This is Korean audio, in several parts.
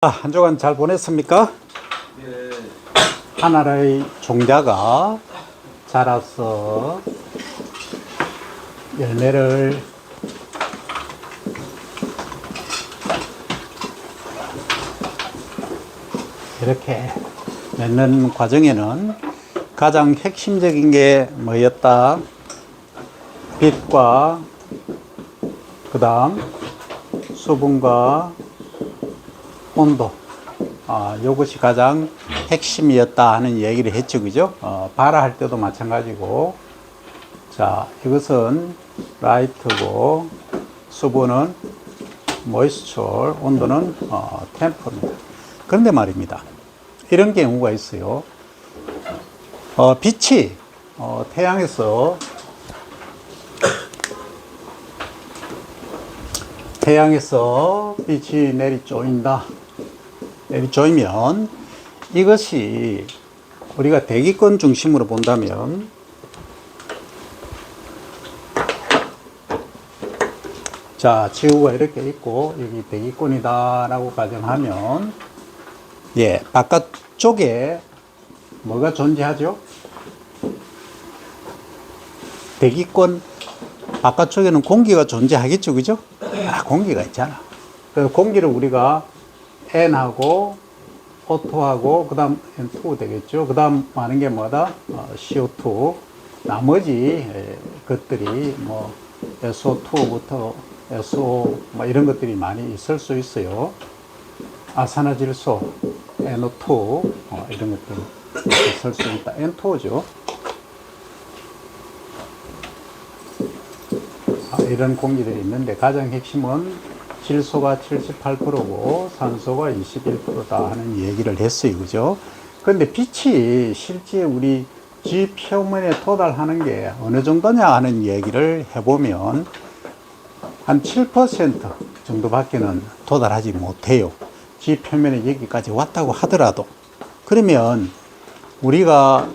한 주간 잘 보냈습니까? 예. 하나의 종자가 자라서 열매를 이렇게 맺는 과정에는 가장 핵심적인 게 뭐였다? 빛과 그 다음 수분과 온도, 이것이 가장 핵심이었다 하는 얘기를 했죠, 그죠? 발화할 때도 마찬가지고, 자, 이것은 라이트고, 수분은 모이스처, 온도는 템퍼입니다. 그런데 말입니다. 이런 경우가 있어요. 빛이 태양에서 빛이 내리쪼인다. 내리쪼이면 이것이 우리가 대기권 중심으로 본다면 자, 지구가 이렇게 있고 여기 대기권이다 라고 가정하면 예, 바깥쪽에 뭐가 존재하죠? 대기권 바깥쪽에는 공기가 존재하겠죠, 그죠? 공기가 있잖아. 그래서 공기를 우리가 N하고 O2하고 그 다음 N2 되겠죠. 그 다음 많은 게 뭐다? CO2. 나머지 것들이 뭐 SO2부터 SO 뭐 이런 것들이 많이 있을 수 있어요. 아산화질소 NO2 이런 것들이 있을 수 있다. N2죠. 이런 공기들이 있는데 가장 핵심은 질소가 78%고 산소가 21%다 하는 얘기를 했어요. 그죠? 그런데 빛이 실제 우리 지 표면에 도달하는 게 어느 정도냐 하는 얘기를 해보면 한 7% 정도밖에는 도달하지 못해요. 지 표면에 여기까지 왔다고 하더라도. 그러면 우리가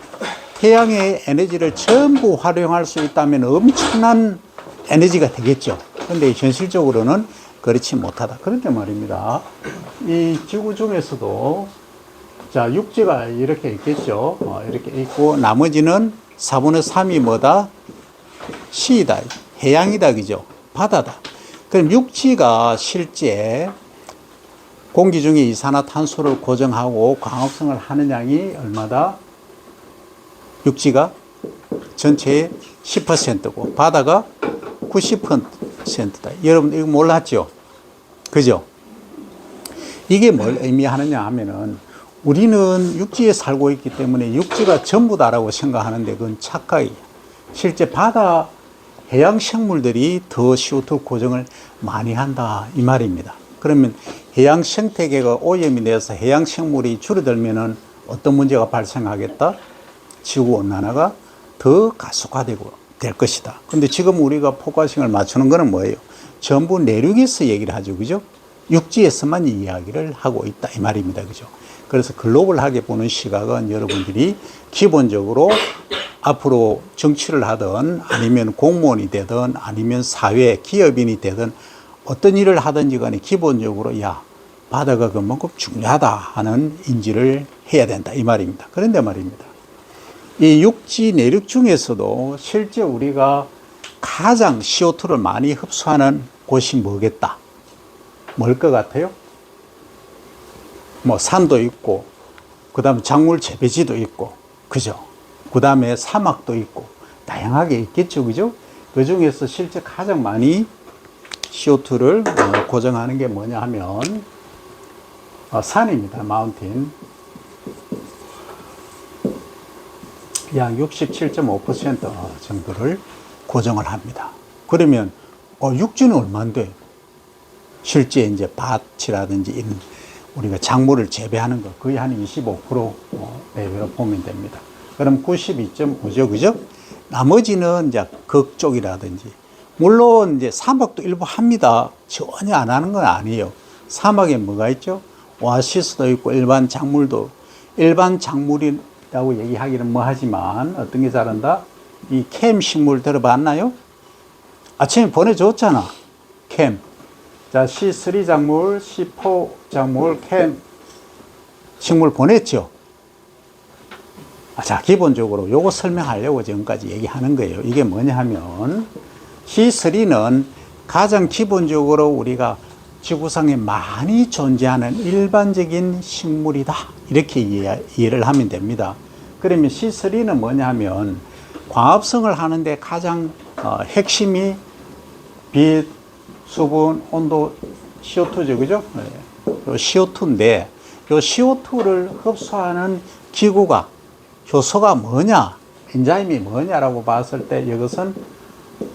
태양의 에너지를 전부 활용할 수 있다면 엄청난 에너지가 되겠죠. 그런데 현실적으로는 그렇지 못하다. 그런데 말입니다. 이 지구 중에서도 자, 육지가 이렇게 있겠죠. 이렇게 있고 나머지는 4분의 3이 뭐다? 시이다. 해양이다. 그죠? 바다다. 그럼 육지가 실제 공기 중에 이산화탄소를 고정하고 광합성을 하는 양이 얼마다? 육지가 전체의 10%고 바다가 90%다. 여러분 이거 몰랐죠? 그죠? 이게 뭘 의미하느냐 하면은 우리는 육지에 살고 있기 때문에 육지가 전부다라고 생각하는데 그건 착각이에요. 실제 바다 해양 생물들이 더 CO2 고정을 많이 한다 이 말입니다. 그러면 해양 생태계가 오염이 돼서 해양 생물이 줄어들면은 어떤 문제가 발생하겠다? 지구 온난화가 더 가속화되고 될 것이다. 근데 지금 우리가 포커싱을 맞추는 거는 뭐예요? 전부 내륙에서 얘기를 하죠. 그죠? 육지에서만 이야기를 하고 있다. 이 말입니다. 그죠? 그래서 글로벌하게 보는 시각은 여러분들이 기본적으로 앞으로 정치를 하든 아니면 공무원이 되든 아니면 사회 기업인이 되든 어떤 일을 하든지 간에 기본적으로 야, 바다가 그만큼 중요하다 하는 인지를 해야 된다. 이 말입니다. 그런데 말입니다. 이 육지 내륙 중에서도 실제 우리가 가장 CO2를 많이 흡수하는 곳이 뭐겠다? 뭘 것 같아요? 뭐 산도 있고, 그 다음에 작물 재배지도 있고, 그죠? 그 다음에 사막도 있고, 다양하게 있겠죠, 그죠? 그 중에서 실제 가장 많이 CO2를 고정하는 게 뭐냐 하면, 산입니다, 마운틴. 약 67.5% 정도를 고정을 합니다. 그러면 육지는 얼마인데 실제 이제 밭이라든지 이런 우리가 작물을 재배하는 거 거의 한 25% 내외로 보면 됩니다. 그럼 92.5죠, 그죠? 나머지는 이제 극쪽이라든지 물론 이제 사막도 일부 합니다. 전혀 안 하는 건 아니에요. 사막에 뭐가 있죠? 오아시스도 있고 일반 작물도 일반 작물이 라고 얘기하기는 뭐 하지만 어떤 게 잘한다? 이 캠 식물 들어봤나요? 아침에 보내줬잖아. 캠. 자, C3 작물, C4 작물, 캔 식물 보냈죠. 자, 기본적으로 요거 설명하려고 지금까지 얘기하는 거예요. 이게 뭐냐 하면 C3는 가장 기본적으로 우리가 지구상에 많이 존재하는 일반적인 식물이다. 이렇게 이해를 하면 됩니다. 그러면 C3는 뭐냐 하면 광합성을 하는데 가장 핵심이 빛, 수분, 온도, CO2죠. 그죠? 요 CO2인데 요 CO2를 흡수하는 기구가 효소가 뭐냐, 엔자임이 뭐냐라고 봤을 때 이것은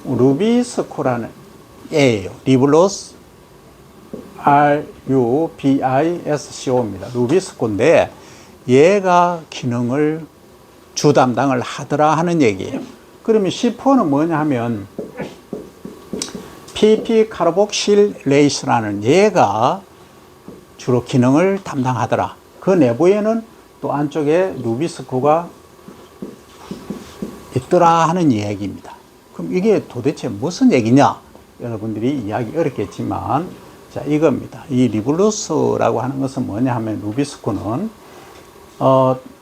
루비스코라는 애예요. 리블로스 RUBISCO입니다. 루비스코인데 얘가 기능을 주 담당을 하더라 하는 얘기예요. 그러면 C4는 뭐냐 하면 PP 카르복실레이스라는 얘가 주로 기능을 담당하더라. 그 내부에는 또 안쪽에 루비스코가 있더라 하는 이야기입니다. 그럼 이게 도대체 무슨 얘기냐? 여러분들이 이해하기 어렵겠지만, 자, 이겁니다. 이 리블루스라고 하는 것은 뭐냐 하면, 루비스코는,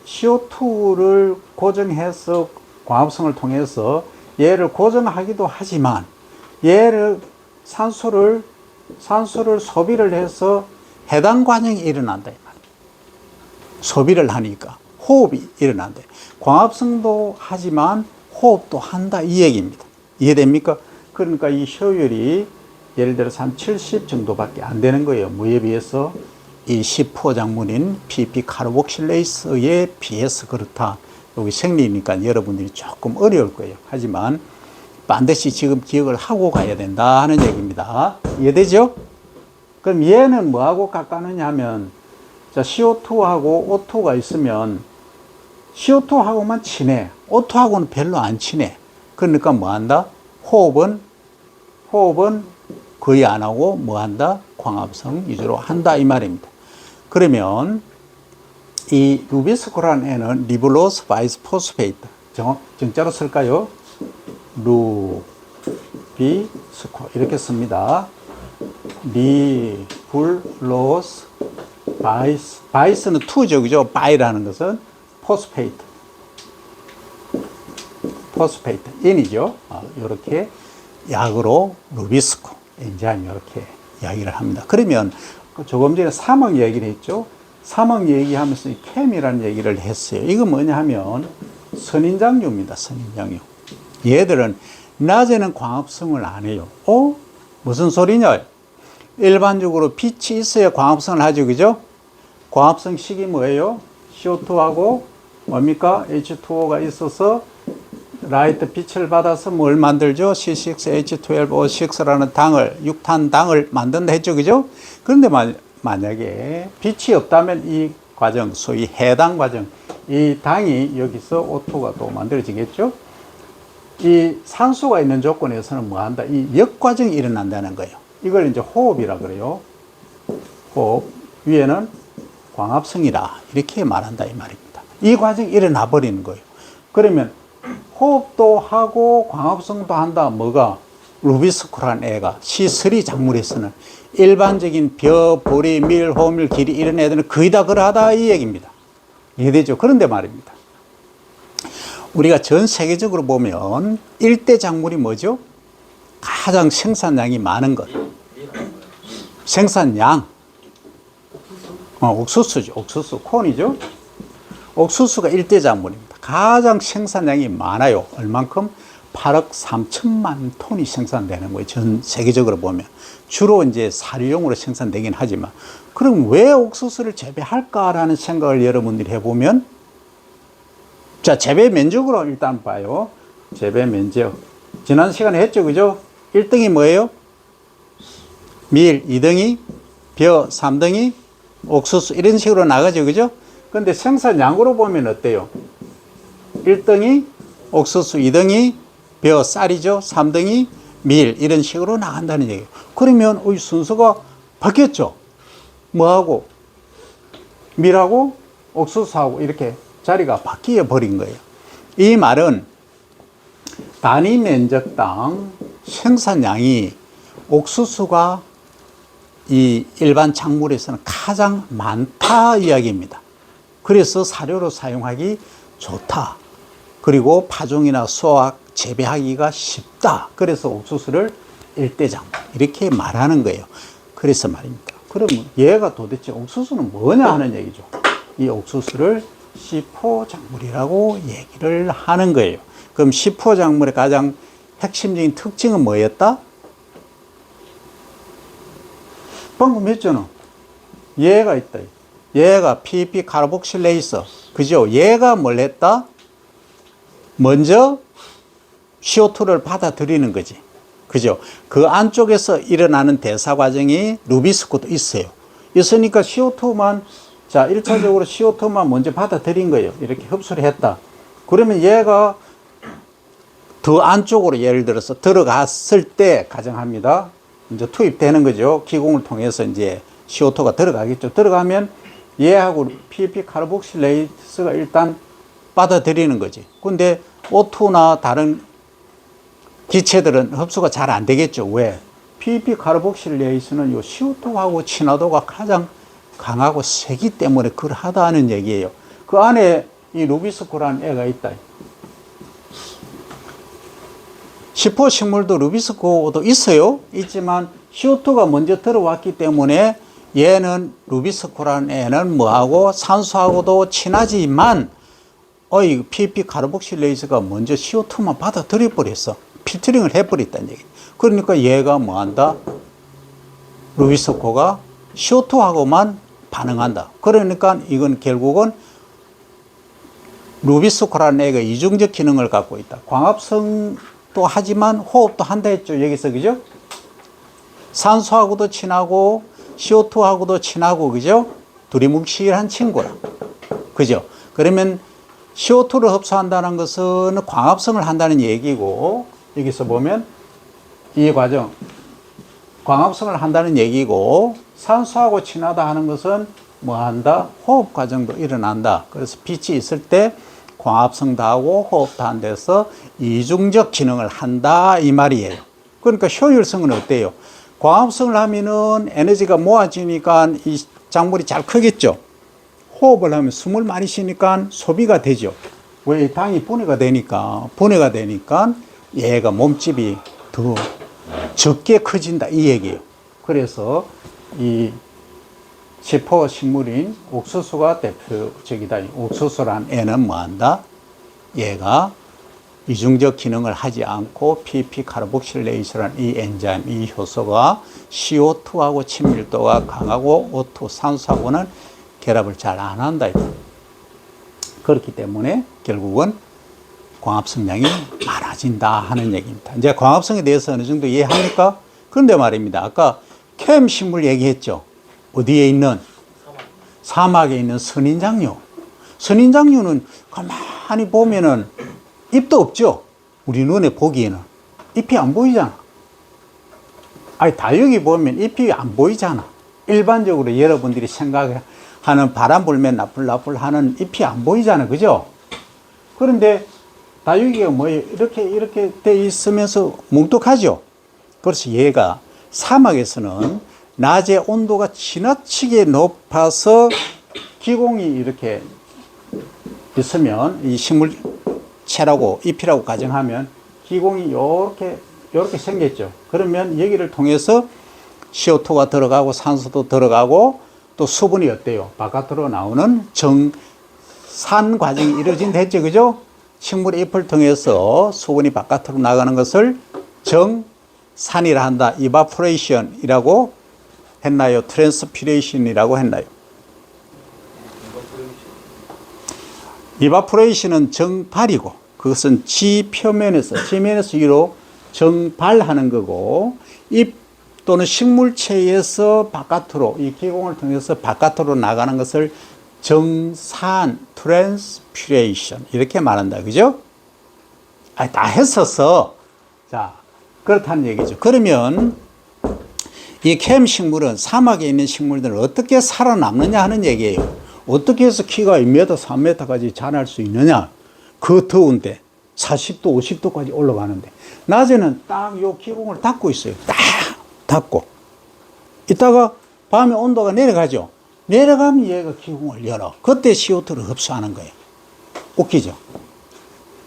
CO2를 고정해서 광합성을 통해서 얘를 고정하기도 하지만, 얘를 산소를 소비를 해서 해당 과정이 일어난다. 이 말이에요. 소비를 하니까 호흡이 일어난다. 광합성도 하지만 호흡도 한다. 이 얘기입니다. 이해됩니까? 그러니까 이 효율이 예를 들어서 한 70 정도밖에 안 되는 거예요. 뭐에 비해서? 이 C4 작물인 PP 카르복실레이스에 비해서 그렇다. 여기 생리니까 여러분들이 조금 어려울 거예요. 하지만 반드시 지금 기억을 하고 가야 된다 하는 얘기입니다. 이해되죠? 그럼 얘는 뭐하고 깎아느냐 하면, 자, CO2하고 O2가 있으면 CO2하고만 친해. O2하고는 별로 안 친해. 그러니까 뭐 한다? 호흡은 거의 안 하고 뭐 한다? 광합성 위주로 한다 이 말입니다. 그러면 이 루비스코라는 애는 리블로스 바이스포스페이트, 정자로 쓸까요? 루비스코 이렇게 씁니다. 리블로스 바이스는 투죠, 그죠? 바이라는 것은 포스페이트 인이죠. 이렇게 약으로 루비스코 엔자임 이렇게 이야기를 합니다. 그러면 조금 전에 사막 얘기를 했죠. 사막 얘기하면서 캠이라는 얘기를 했어요. 이거 뭐냐 하면 선인장류입니다. 선인장류. 얘들은 낮에는 광합성을 안 해요. 무슨 소리냐? 일반적으로 빛이 있어야 광합성을 하죠. 그죠? 광합성식이 뭐예요? CO2하고 뭡니까? H2O가 있어서 라이트 빛을 받아서 뭘 만들죠? C6H12O6라는 당을, 육탄당을 만든다 했죠. 그죠? 그런데 만약에 빛이 없다면 이 과정, 소위 해당 과정, 이 당이 여기서 O2가 또 만들어지겠죠? 이 산소가 있는 조건에서는 뭐 한다? 이 역과정이 일어난다는 거예요. 이걸 이제 호흡이라 그래요. 호흡. 위에는 광합성이라. 이렇게 말한다. 이 말입니다. 이 과정이 일어나 버리는 거예요. 그러면 호흡도 하고 광합성도 한다. 뭐가? 루비스코라는 애가 C3 작물에서는 일반적인 벼, 보리, 밀, 호밀, 기리 이런 애들은 거의 다 그러하다 이 얘기입니다. 이해되죠? 그런데 말입니다. 우리가 전 세계적으로 보면 일대 작물이 뭐죠? 가장 생산량이 많은 것. 생산량. 옥수수죠. 옥수수. 콘이죠. 옥수수가 일대 작물입니다. 가장 생산량이 많아요. 얼만큼? 8억 3천만 톤이 생산되는 거예요. 전 세계적으로 보면. 주로 이제 사료용으로 생산되긴 하지만. 그럼 왜 옥수수를 재배할까라는 생각을 여러분들이 해보면, 자, 재배 면적으로 일단 봐요. 재배 면적. 지난 시간에 했죠. 그죠? 1등이 뭐예요? 밀, 2등이 벼, 3등이 옥수수. 이런 식으로 나가죠. 그죠? 근데 생산량으로 보면 어때요? 1등이 옥수수, 2등이 벼, 쌀이죠. 3등이 밀. 이런 식으로 나간다는 얘기예요. 그러면 이 순서가 바뀌었죠. 뭐하고? 밀하고 옥수수하고 이렇게 자리가 바뀌어 버린 거예요. 이 말은 단위 면적당 생산량이 옥수수가 이 일반 작물에서는 가장 많다 이야기입니다. 그래서 사료로 사용하기 좋다. 그리고 파종이나 수확, 재배하기가 쉽다. 그래서 옥수수를 일대작물 이렇게 말하는 거예요. 그래서 말입니다. 그러면 얘가 도대체 옥수수는 뭐냐 하는 얘기죠. 이 옥수수를 시포 작물이라고 얘기를 하는 거예요. 그럼 시포 작물의 가장 핵심적인 특징은 뭐였다? 방금 했잖아. 얘가 있다. 얘가 PP 카르복실레이스. 그죠? 얘가 뭘 했다? 먼저 CO2를 받아들이는 거지. 그죠? 그 안쪽에서 일어나는 대사 과정이 루비스코도 있어요. 있으니까 CO2만, 자, 1차적으로 CO2만 먼저 받아들인 거예요. 이렇게 흡수를 했다. 그러면 얘가 더 안쪽으로 예를 들어서 들어갔을 때 가정합니다. 이제 투입되는 거죠. 기공을 통해서 이제 CO2가 들어가겠죠. 들어가면 얘하고 PP 카르복실레이스가 일단 받아들이는 거지. 근데 O2나 다른 기체들은 흡수가 잘 안 되겠죠. 왜? PP 카르복실레이스는 요 CO2하고 친화도가 가장 강하고 세기 때문에 그러하다는 얘기예요. 그 안에 이 루비스코라는 애가 있다. 시포 식물도 루비스코도 있어요. 있지만 CO2가 먼저 들어왔기 때문에 얘는 루비스코라는 애는 뭐하고 산소하고도 친하지만 이 PP 카르복실레이스가 먼저 CO2만 받아들여 버렸어. 필터링을 해버렸다는 얘기. 그러니까 얘가 뭐한다? 루비스코가 CO2하고만 반응한다. 그러니까 이건 결국은 루비스코라는 애가 이중적 기능을 갖고 있다. 광합성도 하지만 호흡도 한다 했죠. 여기서 그죠? 산소하고도 친하고 CO2하고도 친하고 그죠? 둘이 뭉실한 친구라. 그죠? 그러면 CO2를 흡수한다는 것은 광합성을 한다는 얘기고, 여기서 보면 이 과정, 광합성을 한다는 얘기고, 산소하고 친하다 하는 것은 뭐 한다? 호흡 과정도 일어난다. 그래서 빛이 있을 때 광합성도 하고 호흡도 한 데서 이중적 기능을 한다 이 말이에요. 그러니까 효율성은 어때요? 광합성을 하면은 에너지가 모아지니까 이 작물이 잘 크겠죠. 호흡을 하면 숨을 많이 쉬니까 소비가 되죠. 왜? 당이 분해가 되니까 얘가 몸집이 더 적게 커진다 이 얘기예요. 그래서 이 시포 식물인 옥수수가 대표적이다. 옥수수란 애는 뭐한다? 얘가 이중적 기능을 하지 않고 PP 카르복실레이스라는 이 엔자임, 이 효소가 CO2하고 친밀도가 강하고 O2 산소하고는 결합을 잘 안 한다. 그렇기 때문에 결국은 광합성량이 많아진다 하는 얘기입니다. 이제 광합성에 대해서 어느 정도 이해합니까? 그런데 말입니다. 아까 캠 식물 얘기했죠. 어디에 있는? 사막에 있는 선인장류. 선인장류는 가만히 보면은 잎도 없죠. 우리 눈에 보기에는 잎이 안 보이잖아. 아니 다육이 보면 잎이 안 보이잖아. 일반적으로 여러분들이 생각하는 바람 불면 나풀나풀 하는 잎이 안 보이잖아. 그죠? 그런데 다육이가 뭐 이렇게 돼 있으면서 뭉툭하죠. 그래서 얘가 사막에서는 낮에 온도가 지나치게 높아서 기공이 이렇게 있으면 이 식물체라고 잎이라고 가정하면 기공이 요렇게 생겼죠. 그러면 여기를 통해서 CO2가 들어가고 산소도 들어가고 또 수분이 어때요? 바깥으로 나오는 정산 과정이 이루어진다 했죠. 그죠? 식물의 잎을 통해서 수분이 바깥으로 나가는 것을 정산이라 한다. 이바포레이션이라고 했나요? 트랜스피레이션이라고 했나요? 이바포레이션은 정발이고 그것은 지면에서 위로 정발하는 거고 잎 또는 식물체에서 바깥으로 이 기공을 통해서 바깥으로 나가는 것을 정산, 트랜스피레이션 이렇게 말한다. 그죠? 다 했었어. 자, 그렇다는 얘기죠. 그러면 이 캠 식물은 사막에 있는 식물들은 어떻게 살아남느냐 하는 얘기예요. 어떻게 해서 키가 2m, 3m까지 자랄 수 있느냐. 그 더운데 40도, 50도까지 올라가는데 낮에는 딱 요 기공을 닫고 있어요. 딱 닫고 있다가 밤에 온도가 내려가죠. 내려가면 얘가 기공을 열어. 그때 CO2를 흡수하는 거예요. 웃기죠?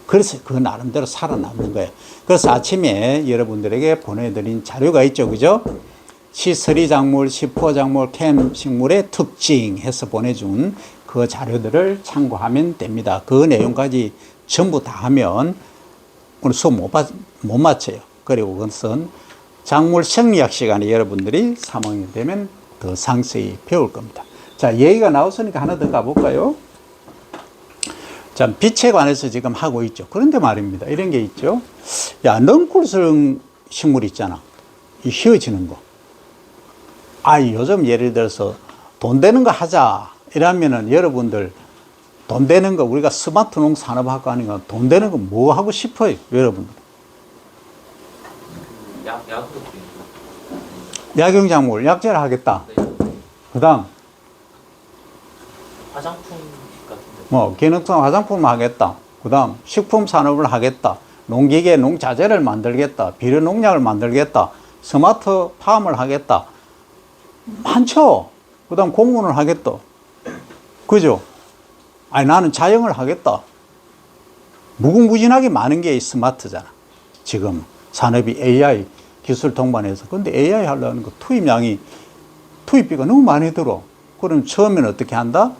그래서 그 나름대로 살아남는 거예요. 그래서 아침에 여러분들에게 보내드린 자료가 있죠. 그죠? 시스리작물, 시포작물, 캠식물의 특징 해서 보내준 그 자료들을 참고하면 됩니다. 그 내용까지 전부 다 하면 오늘 수업 못 맞춰요. 그리고 그것은 작물 생리학 시간에 여러분들이 3학년 되면 더 상세히 배울 겁니다. 자, 얘기가 나왔으니까 하나 더 가볼까요? 자, 빛에 관해서 지금 하고 있죠. 그런데 말입니다. 이런 게 있죠. 야, 넝쿨성 식물 있잖아. 이 휘어지는 거. 요즘 예를 들어서 돈 되는 거 하자. 이러면은 여러분들 돈 되는 거, 우리가 스마트 농 산업학과 하니까 돈 되는 거 뭐 하고 싶어요? 여러분들. 약용작물, 약재를 하겠다. 네. 그 다음, 화장품 같은데. 기능성 화장품을 하겠다. 그 다음, 식품 산업을 하겠다. 농기계, 농자재를 만들겠다. 비료 농약을 만들겠다. 스마트 팜을 하겠다. 많죠? 그 다음, 공군을 하겠다. 그죠? 나는 자영을 하겠다. 무궁무진하게 많은 게 스마트잖아. 지금 산업이 AI 기술 동반해서. 근데 AI 하려는 거 투입비가 너무 많이 들어. 그럼 처음에는 어떻게 한다?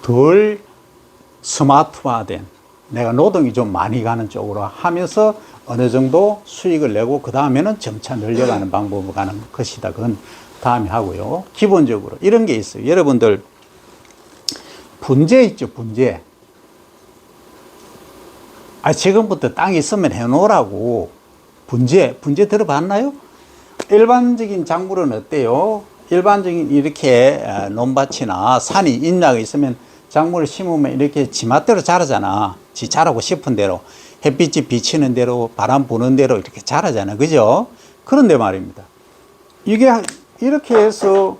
덜 스마트화된, 내가 노동이 좀 많이 가는 쪽으로 하면서 어느 정도 수익을 내고 그 다음에는 점차 늘려가는 방법으로 가는 것이다. 그건 다음에 하고요. 기본적으로 이런 게 있어요. 여러분들 분재 있죠, 분재. 지금부터 땅이 있으면 해놓으라고. 분재 들어봤나요? 일반적인 작물은 어때요? 일반적인 이렇게 논밭이나 산이 인자가 있으면 작물을 심으면 이렇게 지맛대로 자라잖아. 지 자라고 싶은 대로. 햇빛이 비치는 대로, 바람 부는 대로 이렇게 자라잖아. 그죠? 그런데 말입니다. 이게 이렇게 해서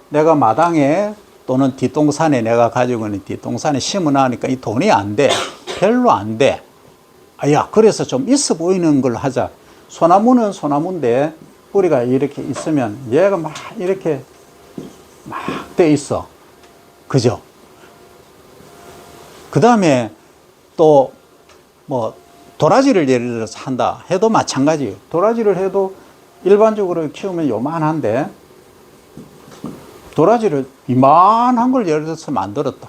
내가 마당에 또는 뒷동산에 내가 가지고 있는 뒷동산에 심어놔니까 이 돈이 안 돼. 별로 안 돼. 그래서 좀 있어 보이는 걸 하자. 소나무는 소나무인데 뿌리가 이렇게 있으면 얘가 막 이렇게 막 돼 있어. 그죠? 그 다음에 또 도라지를 예를 들어서 한다 해도 마찬가지예요. 도라지를 해도 일반적으로 키우면 요만한데 도라지를 이만한 걸 예를 들어서 만들었다.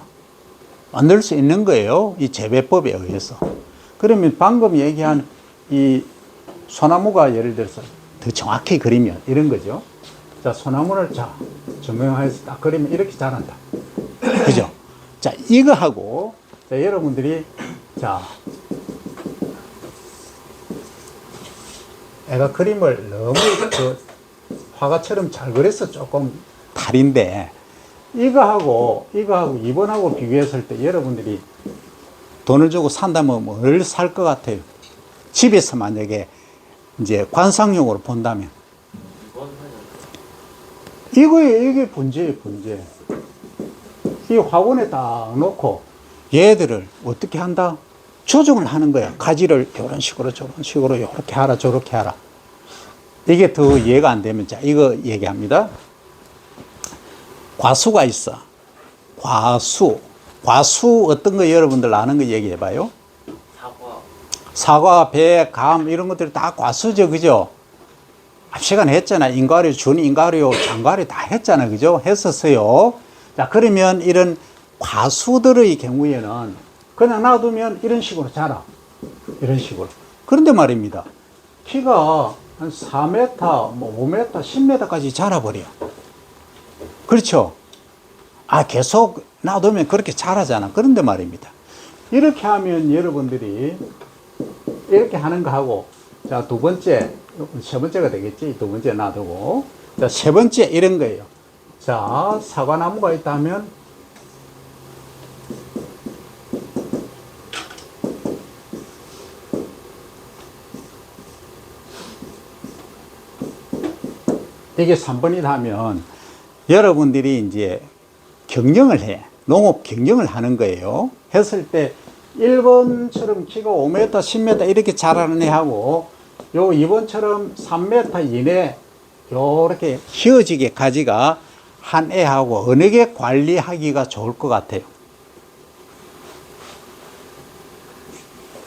만들 수 있는 거예요. 이 재배법에 의해서. 그러면 방금 얘기한 이 소나무가 예를 들어서 더 정확히 그리면 이런 거죠. 자, 소나무를 조명해서 딱 그리면 이렇게 자란다. 그죠? 자, 이거 하고, 여러분들이, 애가 그림을 너무 화가처럼 잘 그려서 조금 다른데, 이거하고 이번하고 비교했을 때 여러분들이 돈을 주고 산다면 뭘 살 것 같아요? 집에서 만약에 이제 관상용으로 본다면. 이게 분재예요, 분재. 이 화분에 딱 놓고 얘들을 어떻게 한다? 조정을 하는 거야. 가지를 이런 식으로, 저런 식으로, 이렇게 하라, 저렇게 하라. 이게 더 이해가 안 되면, 이거 얘기합니다. 과수가 있어. 과수 어떤 거 여러분들 아는 거 얘기해 봐요. 사과, 배, 감 이런 것들이 다 과수죠. 그죠? 앞 시간에 했잖아. 인과류, 준인과류, 장과류 다 했잖아. 그죠? 했었어요. 자, 그러면 이런 과수들의 경우에는 그냥 놔두면 이런 식으로 자라. 이런 식으로. 그런데 말입니다. 키가 한 4m, 5m, 10m까지 자라버려. 그렇죠? 계속 놔두면 그렇게 자라잖아. 그런데 말입니다. 이렇게 하면 여러분들이 이렇게 하는 거 하고, 자, 두 번째, 세 번째가 되겠지. 두 번째 놔두고. 자, 세 번째 이런 거예요. 자, 사과나무가 있다면, 이게 3번이다 하면, 여러분들이 이제 경영을 해. 농업 경영을 하는 거예요. 했을 때 1번처럼 키가 5m, 10m 이렇게 자라는 애하고 요 2번처럼 3m 이내 요렇게 휘어지게 가지가 한 애하고 어느 게 관리하기가 좋을 것 같아요?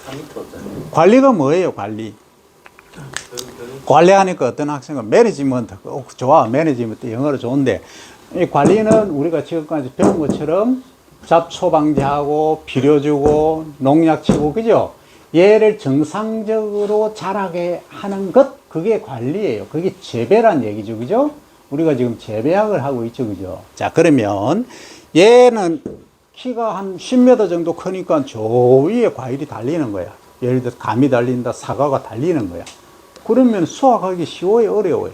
3m잖아요. 관리가 뭐예요, 관리? 관리하니까 어떤 학생은 매니지먼트, 좋아, 매니지먼트 영어로 좋은데, 이 관리는 우리가 지금까지 배운 것처럼 잡초 방지하고, 비료 주고, 농약 치고, 그죠? 얘를 정상적으로 자라게 하는 것, 그게 관리예요. 그게 재배란 얘기죠, 그죠? 우리가 지금 재배학을 하고 있죠, 그죠? 자, 그러면 얘는 키가 한 10m 정도 크니까 저 위에 과일이 달리는 거야. 예를 들어 감이 달린다, 사과가 달리는 거야. 그러면 수확하기 쉬워요, 어려워요?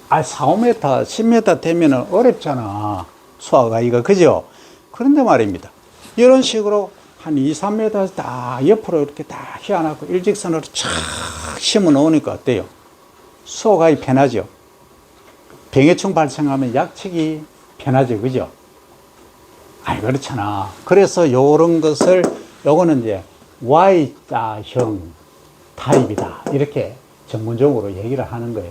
4, 5m, 10m 되면 어렵잖아. 수확하기가, 그죠? 그런데 말입니다. 이런 식으로 한 2, 3m 다 옆으로 이렇게 다 휘어놨고 일직선으로 촥 심어 놓으니까 어때요? 수확하기 편하죠? 병해충 발생하면 약치기 편하죠, 그죠? 그렇잖아. 그래서 요런 것을, 요거는 이제 Y자형 타입이다. 이렇게 전문적으로 얘기를 하는 거예요.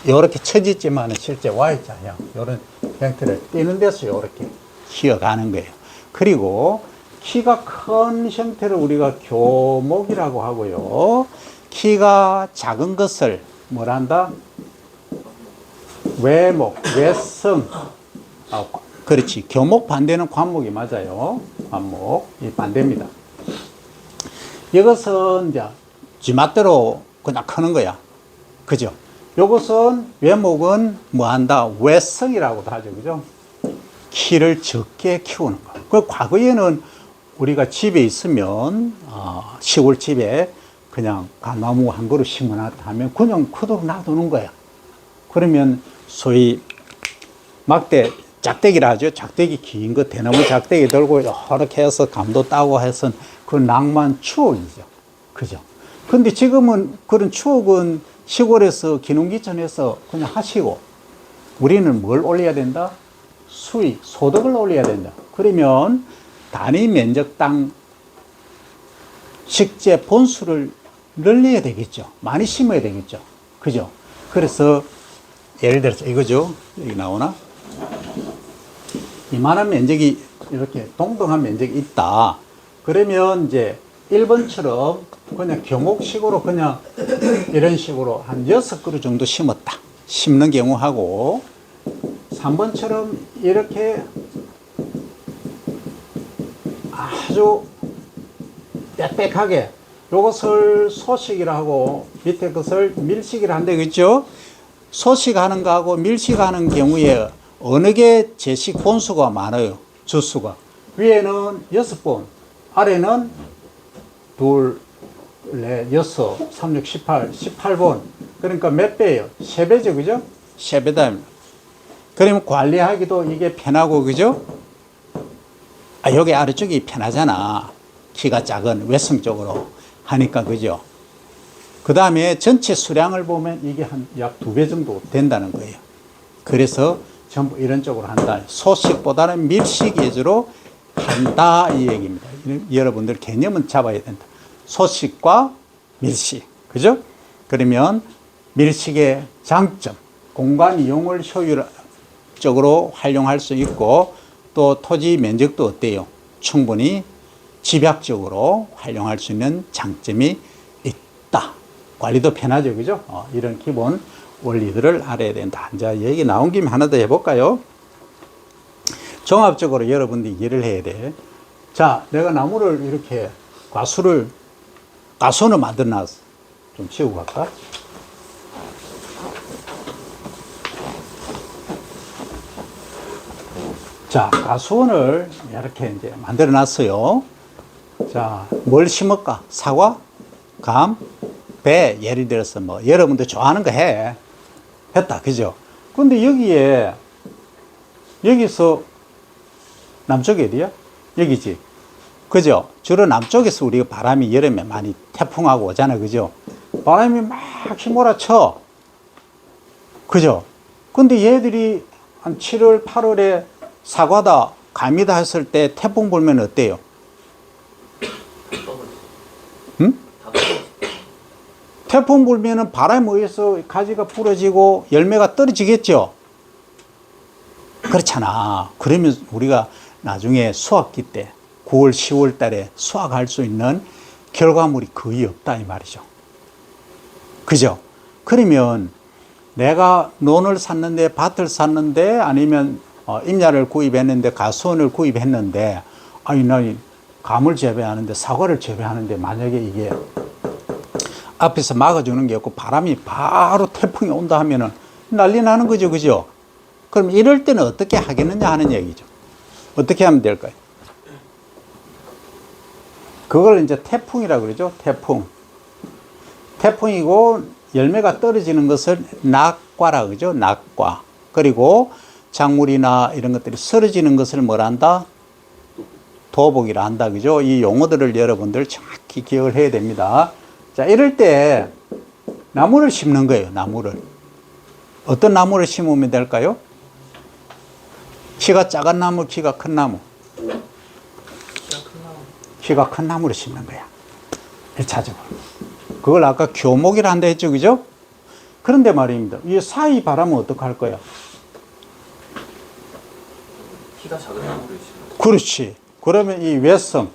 요렇게 처지지만은 실제 Y자형, 요런 형태를 띄는 데서 요렇게 휘어가는 거예요. 그리고 키가 큰 형태를 우리가 교목이라고 하고요. 키가 작은 것을 뭐란다? 외목, 외성. 그렇지. 교목 반대는 관목이 맞아요. 관목. 이 반대입니다. 이것은 이제 지맛대로 그냥 크는 거야. 그죠? 요것은 외목은 뭐 한다? 외성이라고도 하죠. 그죠? 키를 적게 키우는 거. 그 과거에는 우리가 집에 있으면, 시골집에 그냥 감나무 한 그루 심어놨다 하면 그냥 크도록 놔두는 거야. 그러면 소위 막대, 짝대기라 하죠. 짝대기 긴 거, 대나무 짝대기 들고 이렇게 해서 감도 따고 해서 그 낭만 추억이죠. 그죠? 근데 지금은 그런 추억은 시골에서 기농기촌에서 그냥 하시고 우리는 뭘 올려야 된다? 수익, 소득을 올려야 된다. 그러면 단위 면적당 식재 본수를 늘려야 되겠죠. 많이 심어야 되겠죠. 그죠? 그래서 예를 들어서 이거죠. 여기 나오나? 이만한 면적이 이렇게 동등한 면적이 있다. 그러면 이제 1번처럼 그냥 교목식으로 그냥 이런 식으로 한 6그루 정도 심었다. 심는 경우하고 3번처럼 이렇게 아주 빽빽하게 요것을 소식이라 하고 밑에 것을 밀식이라 한다 그랬죠? 소식하는 거하고 밀식하는 경우에 어느 게 제식 본수가 많아요? 주수가. 위에는 6번, 아래는 2, 4, 6, 3, 6, 18, 18번. 그러니까 몇 배예요? 3배죠, 그죠? 3배다. 그러면 관리하기도 이게 편하고, 그죠? 여기 아래쪽이 편하잖아. 키가 작은 외성 쪽으로 하니까, 그죠? 그 다음에 전체 수량을 보면 이게 한 약 2배 정도 된다는 거예요. 그래서 전부 이런 쪽으로 한다. 소식보다는 밀식 위주로 한다. 이 얘기입니다. 여러분들 개념은 잡아야 된다. 소식과 밀식. 그죠? 그러면 밀식의 장점, 공간 이용을 효율적으로 활용할 수 있고 또 토지 면적도 어때요? 충분히 집약적으로 활용할 수 있는 장점이 있다. 관리도 편하죠. 그죠? 이런 기본 원리들을 알아야 된다. 자, 얘기 나온 김에 하나 더 해볼까요? 종합적으로 여러분들이 이해를 해야 돼. 자, 내가 나무를 이렇게 가수는 만들어 놨어. 좀 치우고 갈까? 자, 가수원을 이렇게 이제 만들어 놨어요. 자, 뭘 심을까? 사과? 감? 배? 예를 들어서 뭐, 여러분들 좋아하는 거 해. 했다. 그죠? 근데 여기서, 남쪽이 어디야? 여기지. 그죠? 주로 남쪽에서 우리가 바람이 여름에 많이 태풍하고 오잖아. 그죠? 바람이 막 휘몰아쳐. 그죠? 근데 얘들이 한 7월, 8월에 사과다, 감이다 했을 때 태풍 불면 어때요? 응? 태풍 불면은 바람에 의해서 가지가 부러지고 열매가 떨어지겠죠. 그렇잖아. 그러면 우리가 나중에 수확기 때 9월, 10월 달에 수확할 수 있는 결과물이 거의 없다 이 말이죠. 그죠? 그러면 내가 논을 샀는데, 밭을 샀는데, 아니면 임야를 구입했는데, 가수원을 구입했는데, 아니 나 감을 재배하는데, 사과를 재배하는데, 만약에 이게 앞에서 막아주는 게 없고 바람이 바로 태풍이 온다 하면은 난리 나는 거죠. 그죠? 그럼 이럴 때는 어떻게 하겠느냐 하는 얘기죠. 어떻게 하면 될까요? 그걸 이제 태풍이라고 그러죠. 태풍. 태풍이고 열매가 떨어지는 것을 낙과라 그러죠. 낙과. 그리고 작물이나 이런 것들이 쓰러지는 것을 뭐라 한다? 도복이라 한다. 그죠? 이 용어들을 여러분들 정확히 기억을 해야 됩니다. 자, 이럴 때 나무를 심는 거예요. 나무를. 어떤 나무를 심으면 될까요? 키가 작은 나무, 키가 큰 나무. 키가 큰 나무를 심는 거야. 1차적으로. 그걸 아까 교목이라 한다 했죠. 그죠? 그런데 말입니다. 이 사이 바람은 어떻게 할 거야? 키가 작은 나무를 심는. 그렇지. 그러면 이 외성,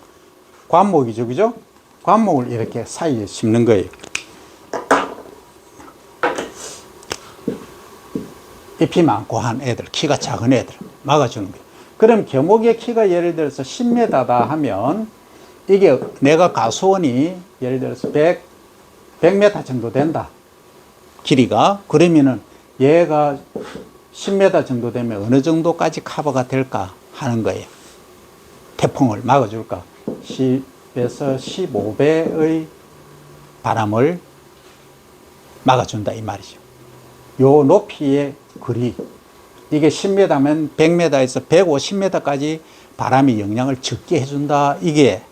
관목이죠. 그죠? 관목을 이렇게 사이에 심는 거예요. 잎이 많고 한 애들, 키가 작은 애들 막아주는 거예요. 그럼 교목의 키가 예를 들어서 10m다 하면 이게 내가 가수원이 예를 들어서 100m 정도 된다. 길이가. 그러면은 얘가 10m 정도 되면 어느 정도까지 커버가 될까 하는 거예요. 태풍을 막아줄까. 10에서 15배의 바람을 막아준다 이 말이죠. 요 높이의 거리. 이게 10m면 100m에서 150m까지 바람이 영향을 적게 해준다. 이게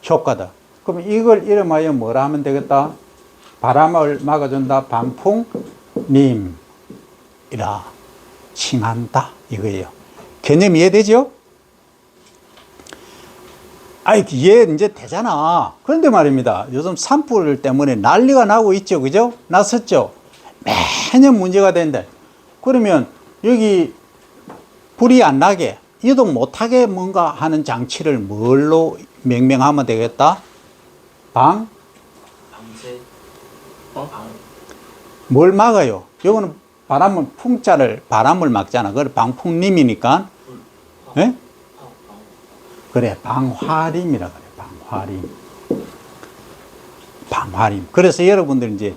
효과다. 그럼 이걸 이름하여 뭐라 하면 되겠다? 바람을 막아준다. 방풍님이라 칭한다. 이거예요. 개념 이해되죠? 아이, 이해 이제 되잖아. 그런데 말입니다. 요즘 산불 때문에 난리가 나고 있죠. 그죠? 났었죠? 매년 문제가 된다. 그러면 여기 불이 안 나게, 이동 못하게 뭔가 하는 장치를 뭘로 명명하면 되겠다? 방제. 뭘 막아요? 요거는 바람을, 풍자를, 바람을 막잖아. 그래, 방풍림이니까. 예? 그래, 방화림이라 그래, 방화림. 방화림. 그래서 여러분들 이제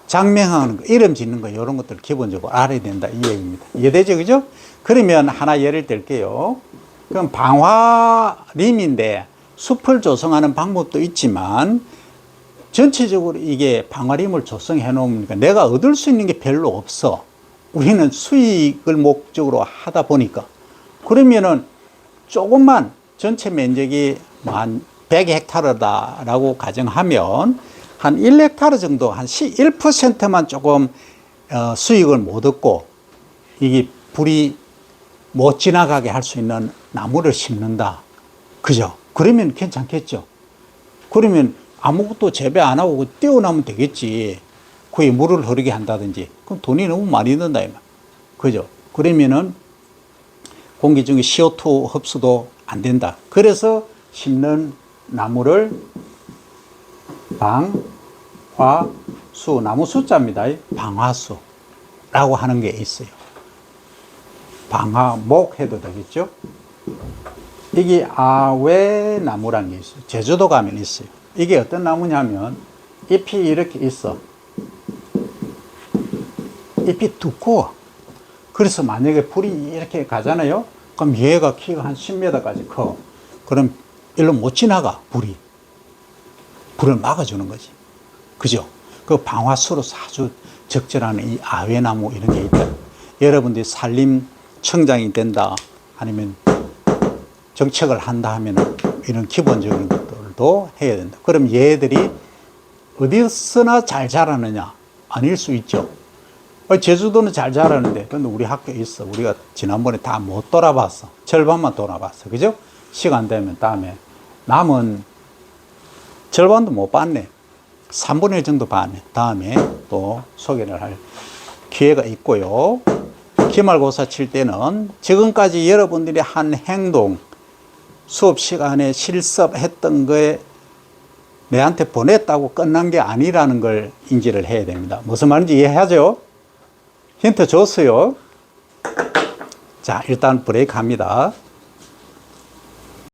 장명하는 거, 이름 짓는 거, 이런 것들 기본적으로 알아야 된다. 이 얘기입니다. 이해되죠? 그죠? 그러면 하나 예를 들게요. 그럼 방화림인데 숲을 조성하는 방법도 있지만 전체적으로 이게 방화림을 조성해 놓으니까 내가 얻을 수 있는 게 별로 없어. 우리는 수익을 목적으로 하다 보니까. 그러면은 조금만 전체 면적이 한 100헥타르다라고 가정하면 한 1헥타르 정도, 한 1%만 조금 수익을 못 얻고 이게 불이 못 지나가게 할 수 있는 나무를 심는다. 그죠? 그러면 괜찮겠죠? 그러면 아무것도 재배 안 하고 떼어나면 되겠지. 거기 물을 흐르게 한다든지. 그럼 돈이 너무 많이 든다. 그죠? 그러면은 공기 중에 CO2 흡수도 안 된다. 그래서 심는 나무를 방화수, 나무 숫자입니다. 방화수라고 하는 게 있어요. 방화목 해도 되겠죠? 이게 아외나무라는 게 있어요. 제주도 가면 있어요. 이게 어떤 나무냐면 잎이 이렇게 있어. 잎이 두꺼워. 그래서 만약에 불이 이렇게 가잖아요. 그럼 얘가 키가 한 10m까지 커. 그럼 일로 못 지나가, 불이. 불을 막아주는 거지. 그죠? 그 방화수로서 아주 적절한 이 아외나무 이런 게 있다. 여러분들이 산림청장이 된다, 아니면 정책을 한다 하면 이런 기본적인 것들도 해야 된다. 그럼 얘들이 어디서나 잘 자라느냐? 아닐 수 있죠. 제주도는 잘 자라는데, 근데 우리 학교에 있어. 우리가 지난번에 다 못 돌아봤어. 절반만 돌아봤어. 그죠? 시간 되면 다음에 남은 절반도 못 봤네. 3분의 1 정도 다음에 또 소개를 할 기회가 있고요. 기말고사 칠 때는 지금까지 여러분들이 한 행동, 수업 시간에 실습했던 거에 내한테 보냈다고 끝난 게 아니라는 걸 인지를 해야 됩니다. 무슨 말인지 이해하죠? 힌트 줬어요. 자, 일단 브레이크 합니다.